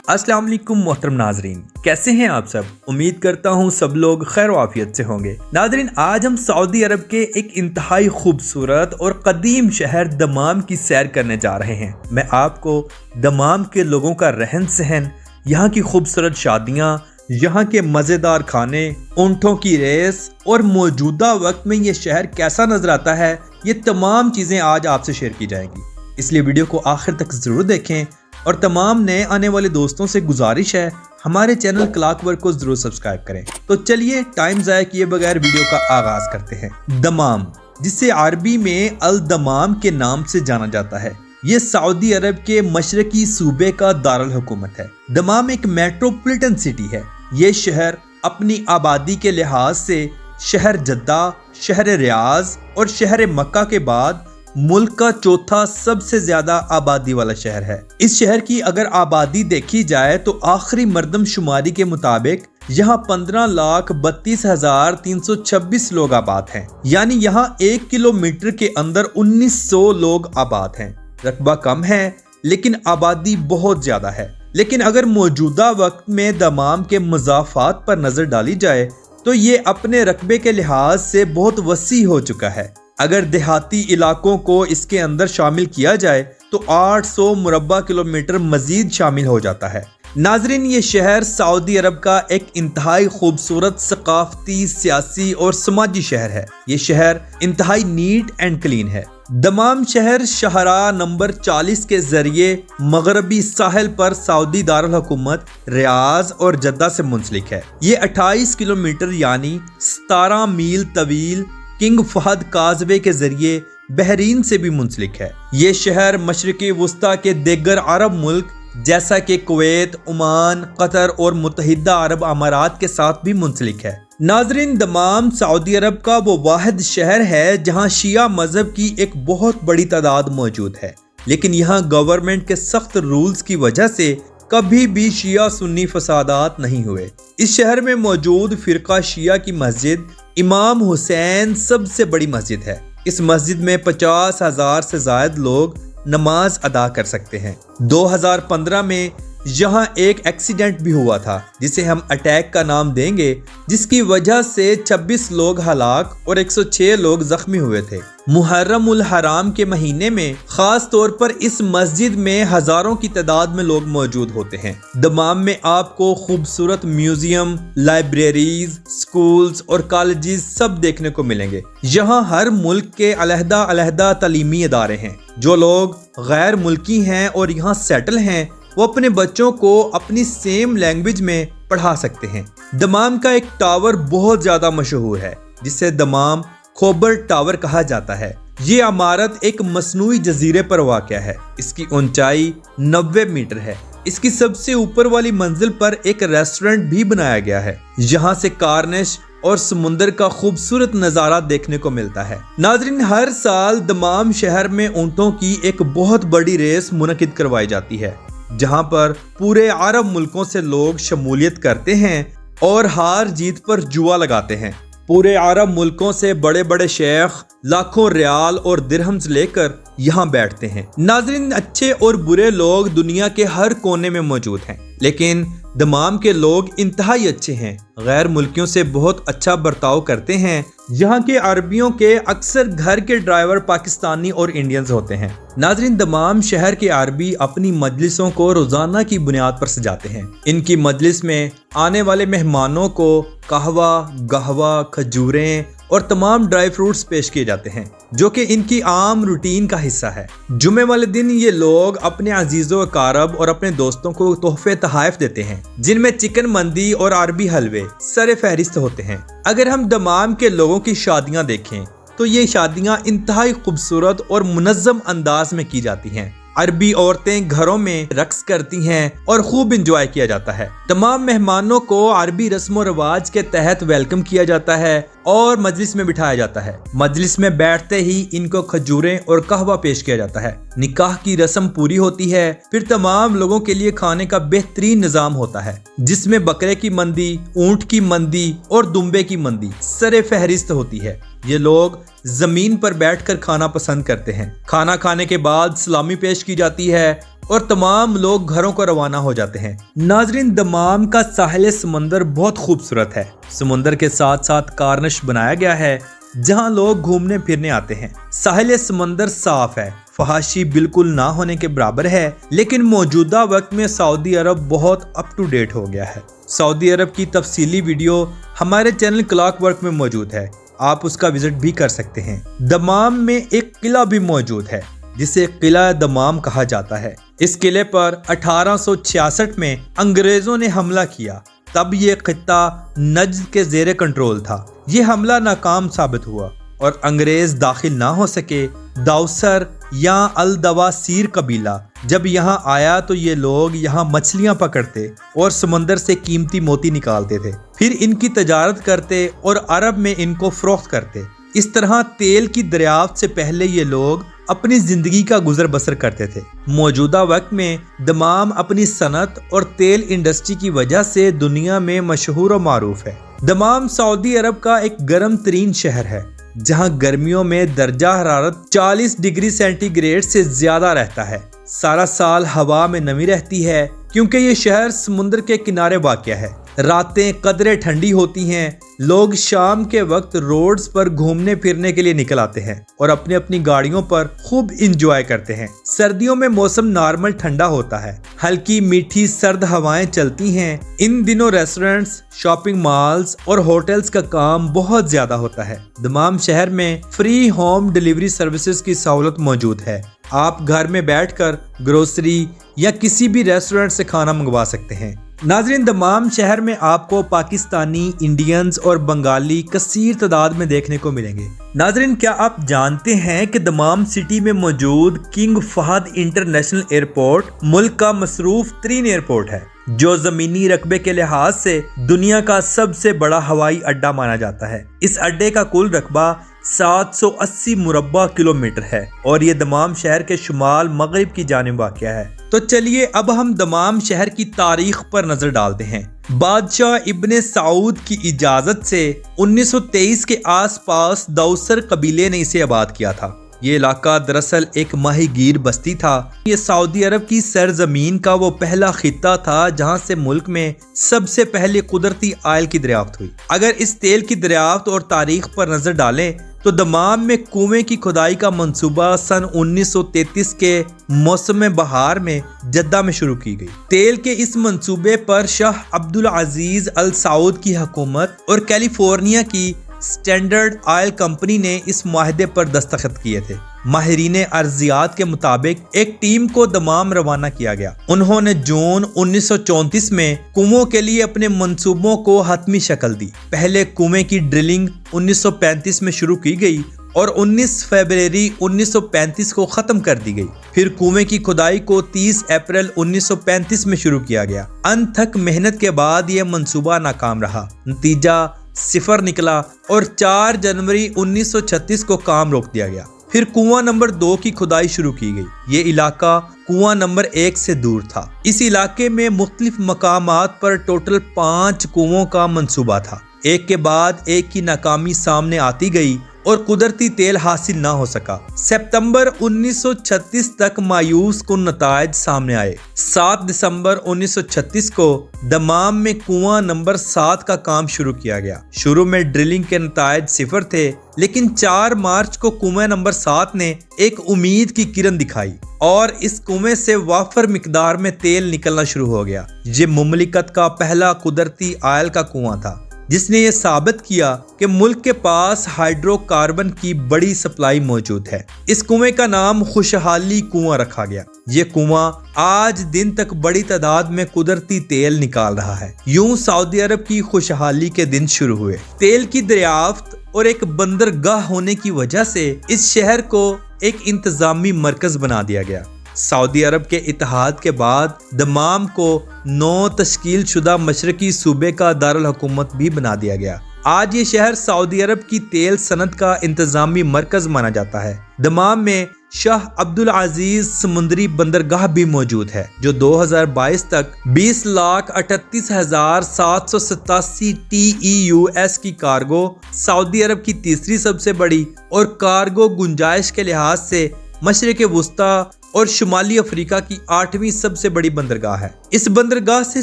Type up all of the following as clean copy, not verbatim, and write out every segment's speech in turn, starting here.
अस्सलाम वालेकुम मोहतरम नाजरीन, कैसे हैं आप सब। उम्मीद करता हूं सब लोग खैर वाफियत से होंगे। नाजरीन, आज हम सऊदी अरब के एक इंतहाई खूबसूरत और कदीम शहर दमाम की सैर करने जा रहे हैं। मैं आपको दमाम के लोगों का रहन सहन, यहाँ की खूबसूरत शादियाँ, यहाँ के मज़ेदार खाने, ऊँटों की रेस और मौजूदा वक्त में ये शहर कैसा नजर आता है, ये तमाम चीज़ें आज आपसे शेयर की जाएंगी। इसलिए वीडियो को आखिर तक ज़रूर देखें और तमाम नए आने वाले दोस्तों से गुजारिश है हमारे चैनल क्लॉकवर्क को जरूर सब्सक्राइब करें। तो चलिए टाइम ज़ाया किए बगैर वीडियो का आगाज करते हैं। दमाम, जिसे अरबी में अल दमाम के नाम से जाना जाता है, ये सऊदी अरब के मशरकी सूबे का दारुल हुकूमत है। दमाम एक मेट्रोपॉलिटन सिटी है। ये शहर अपनी आबादी के लिहाज से शहर जद्दा, शहर रियाज और शहर मक्का के बाद मुल्क का चौथा सबसे ज्यादा आबादी वाला शहर है। इस शहर की अगर आबादी देखी जाए तो आखिरी मर्दमशुमारी के मुताबिक यहाँ 15,32,326 लोग आबाद हैं। यानी यहाँ 1 किलोमीटर के अंदर 1900 लोग आबाद हैं। रकबा कम है लेकिन आबादी बहुत ज्यादा है। लेकिन अगर मौजूदा वक्त में दमाम के मज़ाफ़ात पर नजर डाली जाए तो ये अपने रकबे के लिहाज से बहुत वसी हो चुका है। अगर देहाती इलाकों को इसके अंदर शामिल किया जाए तो 800 मुरब्बा किलोमीटर मजीद शामिल हो जाता है। नाजरीन, ये शहर सऊदी अरब का एक इंतहाई खूबसूरत सकाफती, सियासी और समाजी शहर है। ये शहर इंतहाई नीट एंड क्लीन है। दमाम शहर शाहराह नंबर 40 के जरिए मगरबी साहिल पर सऊदी दारुल हुकूमत रियाज और जद्दा से मुंसलिक है। ये 28 किलोमीटर यानी 17 मील तवील किंग फहद काजवे के जरिए बहरीन से भी मुंसलिक है। ये शहर मशरिकी वस्ता के दीगर अरब मुल्क जैसा कि कुवैत, ओमान, कतर और मुत्तहिदा अरब अमारात के साथ भी मुंसलिक है। नाजरीन, दमाम सऊदी अरब का वो वाहिद शहर है जहाँ शिया मजहब की एक बहुत बड़ी तादाद मौजूद है। लेकिन यहाँ गवर्नमेंट के सख्त रूल्स की वजह से कभी भी शिया सुन्नी फसादात नहीं हुए। इस शहर में मौजूद फिरका शिया की मस्जिद इमाम हुसैन सबसे बड़ी मस्जिद है। इस मस्जिद में 50,000 से ज्यादा लोग नमाज अदा कर सकते हैं। 2015 में यहाँ एक एक्सीडेंट भी हुआ था जिसे हम अटैक का नाम देंगे, जिसकी वजह से 26 लोग हलाक और 106 लोग जख्मी हुए थे। मुहर्रम उल हराम के महीने में खास तौर पर इस मस्जिद में हजारों की तादाद में लोग मौजूद होते हैं। दमाम में आपको खूबसूरत म्यूजियम, लाइब्रेरीज, स्कूल्स और कॉलेजेस सब देखने को मिलेंगे। यहाँ हर मुल्क के अलहदा अलहदा तालीमी इदारे हैं। जो लोग गैर मुल्की हैं और यहाँ सेटल हैं वो अपने बच्चों को अपनी सेम लैंग्वेज में पढ़ा सकते हैं। दमाम का एक टावर बहुत ज्यादा मशहूर है जिसे दमाम खोबर टावर कहा जाता है। ये इमारत एक मसनूई जजीरे पर वाक़या है। इसकी ऊंचाई 90 मीटर है। इसकी सबसे ऊपर वाली मंजिल पर एक रेस्टोरेंट भी बनाया गया है जहाँ से कार्निश और समुंदर का खूबसूरत नज़ारा देखने को मिलता है। नाजरीन, हर साल दमाम शहर में ऊँटों की एक बहुत बड़ी रेस मुनक़िद करवाई जाती है जहां पर पूरे अरब मुल्कों से लोग शमूलियत करते हैं और हार जीत पर जुआ लगाते हैं। पूरे अरब मुल्कों से बड़े बड़े शेख लाखों रियाल और दिरहम्स लेकर यहाँ बैठते हैं। नाजरीन, अच्छे और बुरे लोग दुनिया के हर कोने में मौजूद हैं, लेकिन दमाम के लोग इंतहाई अच्छे हैं। गैर मुल्कियों से बहुत अच्छा बर्ताव करते हैं। यहाँ के अरबियों के अक्सर घर के ड्राइवर पाकिस्तानी और इंडियंस होते हैं। नाजरीन, दमाम शहर के अरबी अपनी मजलिसों को रोजाना की बुनियाद पर सजाते हैं। इनकी मजलिस में आने वाले मेहमानों को कहवा, गहवा, खजूरें और तमाम ड्राई फ्रूट्स पेश किए जाते हैं जो कि इनकी आम रूटीन का हिस्सा है। जुमे वाले दिन ये लोग अपने अजीजों अकारब और अपने दोस्तों को तोहफे तहाइफ देते हैं जिनमें चिकन मंदी और अरबी हलवे सरे फहरिस्त होते हैं। अगर हम दमाम के लोगों की शादियां देखें तो ये शादियां इंतहाई खूबसूरत और मुनज़्ज़म अंदाज में की जाती हैं। अरबी औरतें घरों में रक्स करती हैं और खूब इंजॉय किया जाता है। तमाम मेहमानों को अरबी रस्म रिवाज के तहत वेलकम किया जाता है और मजलिस में बिठाया जाता है। मजलिस में बैठते ही इनको खजूरें और कहवा पेश किया जाता है। निकाह की रस्म पूरी होती है, फिर तमाम लोगों के लिए खाने का बेहतरीन निजाम होता है जिसमें बकरे की मंदी, ऊंट की मंदी और दुम्बे की मंदी सरे फहरिस्त होती है। ये लोग जमीन पर बैठकर खाना पसंद करते हैं। खाना खाने के बाद सलामी पेश की जाती है اور تمام لوگ گھروں کو روانہ ہو جاتے ہیں۔ ناظرین، دمام کا ساحل سمندر بہت خوبصورت ہے۔ سمندر کے ساتھ ساتھ کارنش بنایا گیا ہے جہاں لوگ گھومنے پھرنے آتے ہیں۔ ساحل سمندر صاف ہے، فحاشی بالکل نہ ہونے کے برابر ہے، لیکن موجودہ وقت میں سعودی عرب بہت اپ ٹو ڈیٹ ہو گیا ہے۔ سعودی عرب کی تفصیلی ویڈیو ہمارے چینل کلاک ورک میں موجود ہے، آپ اس کا وزٹ بھی کر سکتے ہیں۔ دمام میں ایک قلعہ بھی موجود ہے جسے قلعہ دمام کہا جاتا ہے۔ اس قلعے پر 1866 میں انگریزوں نے حملہ کیا، تب یہ خطہ نجد کے زیر کنٹرول تھا۔ یہ حملہ ناکام ثابت ہوا اور انگریز داخل نہ ہو سکے۔ دوسر یا الدواسیر قبیلہ جب یہاں آیا تو یہ لوگ یہاں مچھلیاں پکڑتے اور سمندر سے قیمتی موتی نکالتے تھے، پھر ان کی تجارت کرتے اور عرب میں ان کو فروخت کرتے۔ اس طرح تیل کی دریافت سے پہلے یہ لوگ اپنی زندگی کا گزر بسر کرتے تھے۔ موجودہ وقت میں دمام اپنی صنعت اور تیل انڈسٹری کی وجہ سے دنیا میں مشہور و معروف ہے۔ دمام سعودی عرب کا ایک گرم ترین شہر ہے جہاں گرمیوں میں درجہ حرارت 40 ڈگری سینٹی گریڈ سے زیادہ رہتا ہے۔ سارا سال ہوا میں نمی رہتی ہے کیونکہ یہ شہر سمندر کے کنارے واقع ہے۔ راتیں قدرے ٹھنڈی ہوتی ہیں، لوگ شام کے وقت روڈز پر گھومنے پھرنے کے لیے نکل آتے ہیں اور اپنی اپنی گاڑیوں پر خوب انجوائے کرتے ہیں۔ سردیوں میں موسم نارمل ٹھنڈا ہوتا ہے، ہلکی میٹھی سرد ہوائیں چلتی ہیں۔ ان دنوں ریسٹورنٹس، شاپنگ مالز اور ہوٹلز کا کام بہت زیادہ ہوتا ہے۔ دمام شہر میں فری ہوم ڈیلیوری سروسز کی سہولت موجود ہے۔ آپ گھر میں بیٹھ کر گروسری یا کسی بھی ریسٹورنٹ سے کھانا منگوا سکتے ہیں۔ ناظرین، دمام شہر میں آپ کو پاکستانی، انڈینز اور بنگالی کثیر تعداد میں دیکھنے کو ملیں گے۔ ناظرین، کیا آپ جانتے ہیں کہ دمام سٹی میں موجود کنگ فہد انٹرنیشنل ایئرپورٹ ملک کا مصروف ترین ایئرپورٹ ہے، جو زمینی رقبے کے لحاظ سے دنیا کا سب سے بڑا ہوائی اڈا مانا جاتا ہے۔ اس اڈے کا کل رقبہ 780 مربع کلومیٹر ہے اور یہ دمام شہر کے شمال مغرب کی جانب واقع ہے۔ تو چلیے اب ہم دمام شہر کی تاریخ پر نظر ڈالتے ہیں۔ بادشاہ ابن سعود کی اجازت سے 1923 کے آس پاس دوسر قبیلے نے اسے آباد کیا تھا۔ یہ علاقہ دراصل ایک ماہی گیر بستی تھا۔ یہ سعودی عرب کی سرزمین کا وہ پہلا خطہ تھا جہاں سے ملک میں سب سے پہلے قدرتی آئل کی دریافت ہوئی۔ اگر اس تیل کی دریافت اور تاریخ پر نظر ڈالیں تو دمام میں کنویں کی کھدائی کا منصوبہ سن 1933 کے موسم بہار میں جدہ میں شروع کی گئی۔ تیل کے اس منصوبے پر شاہ عبدالعزیز ال سعود کی حکومت اور کیلیفورنیا کی سٹینڈرڈ آئل کمپنی نے اس معاہدے پر دستخط کیے تھے۔ ماہرین ارضیات کے مطابق ایک ٹیم کو دمام روانہ کیا گیا۔ انہوں نے جون 1934 میں کنووں کے لیے اپنے منصوبوں کو حتمی شکل دی۔ پہلے کنویں کی ڈرلنگ 1935 میں شروع کی گئی اور 19 فروری 1935 کو ختم کر دی گئی۔ پھر کنویں کی کھدائی کو 30 اپریل 1935 میں شروع کیا گیا۔ انتھک محنت کے بعد یہ منصوبہ ناکام رہا، نتیجہ 0 نکلا اور 4 جنوری 1936 کو کام روک دیا گیا۔ پھر کنواں نمبر 2 کی کھدائی شروع کی گئی۔ یہ علاقہ کنواں نمبر 1 سے دور تھا۔ اس علاقے میں مختلف مقامات پر ٹوٹل 5 کنووں کا منصوبہ تھا۔ ایک کے بعد ایک کی ناکامی سامنے آتی گئی اور قدرتی تیل حاصل نہ ہو سکا۔ ستمبر 1936 تک مایوس کن نتائج سامنے آئے۔ 7 دسمبر 1936 کو دمام میں کنواں نمبر 7 کا کام شروع کیا گیا۔ شروع میں ڈرلنگ کے نتائج 0 تھے، لیکن 4 مارچ کو کنویں نمبر 7 نے ایک امید کی کرن دکھائی اور اس کنویں سے وافر مقدار میں تیل نکلنا شروع ہو گیا۔ یہ مملکت کا پہلا قدرتی آئل کا کنواں تھا جس نے یہ ثابت کیا کہ ملک کے پاس ہائیڈرو کاربن کی بڑی سپلائی موجود ہے۔ اس کنویں کا نام خوشحالی کنواں رکھا گیا۔ یہ کنواں آج دن تک بڑی تعداد میں قدرتی تیل نکال رہا ہے۔ یوں سعودی عرب کی خوشحالی کے دن شروع ہوئے۔ تیل کی دریافت اور ایک بندرگاہ ہونے کی وجہ سے اس شہر کو ایک انتظامی مرکز بنا دیا گیا۔ سعودی عرب کے اتحاد کے بعد دمام کو نو تشکیل شدہ مشرقی صوبے کا دارالحکومت بھی بنا دیا گیا۔ آج یہ شہر سعودی عرب کی تیل صنعت کا انتظامی مرکز مانا جاتا ہے۔ دمام میں شاہ عبدالعزیز سمندری بندرگاہ بھی موجود ہے جو 2022 تک 20,38,787 TEUs کی کارگو، سعودی عرب کی تیسری سب سے بڑی اور کارگو گنجائش کے لحاظ سے مشرق وسطی और शुमाली अफ्रीका की 8वीं सबसे बड़ी बंदरगाह है। इस बंदरगाह से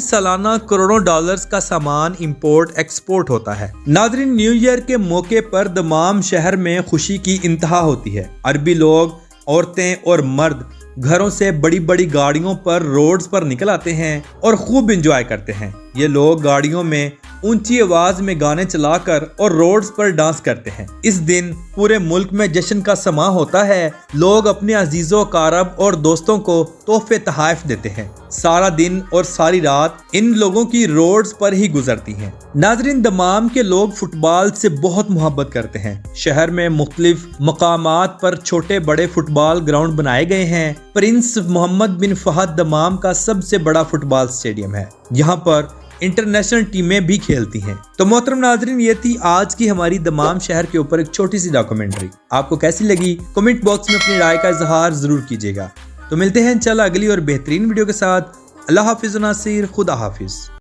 सालाना करोड़ों डॉलर्स का सामान इंपोर्ट एक्सपोर्ट होता है। नाज़रीन, न्यू ईयर के मौके पर दमाम शहर में खुशी की इंतहा होती है। अरबी लोग, औरतें और मर्द घरों से बड़ी बड़ी गाड़ियों पर रोड्स पर निकल आते हैं और खूब एंजॉय करते हैं। ये लोग गाड़ियों में ऊंची आवाज में गाने चलाकर और रोड्स पर डांस करते हैं। इस दिन पूरे मुल्क में जश्न का समा होता है। लोग अपने अजीजों, कारब और दोस्तों को तोहफे तोहफे देते हैं। सारा दिन और सारी रात इन लोगों की रोड्स पर ही गुजरती हैं। नाजरीन, दमाम के लोग फुटबॉल से बहुत मोहब्बत करते हैं। शहर में मुख्तलिफ मकामात पर छोटे बड़े फुटबॉल ग्राउंड बनाए गए हैं। प्रिंस मोहम्मद बिन फहद दमाम का सबसे बड़ा फुटबॉल स्टेडियम है। यहाँ पर इंटरनेशनल टीमें भी खेलती हैं। तो मोहतरम नाजरीन, ये थी आज की हमारी दमाम शहर के ऊपर एक छोटी सी डॉक्यूमेंट्री। आपको कैसी लगी कमेंट बॉक्स में अपनी राय का इजहार जरूर कीजिएगा। तो मिलते हैं इंशाल्लाह अगली और बेहतरीन वीडियो के साथ। अल्लाह हाफिज नासिर, खुदा हाफिज।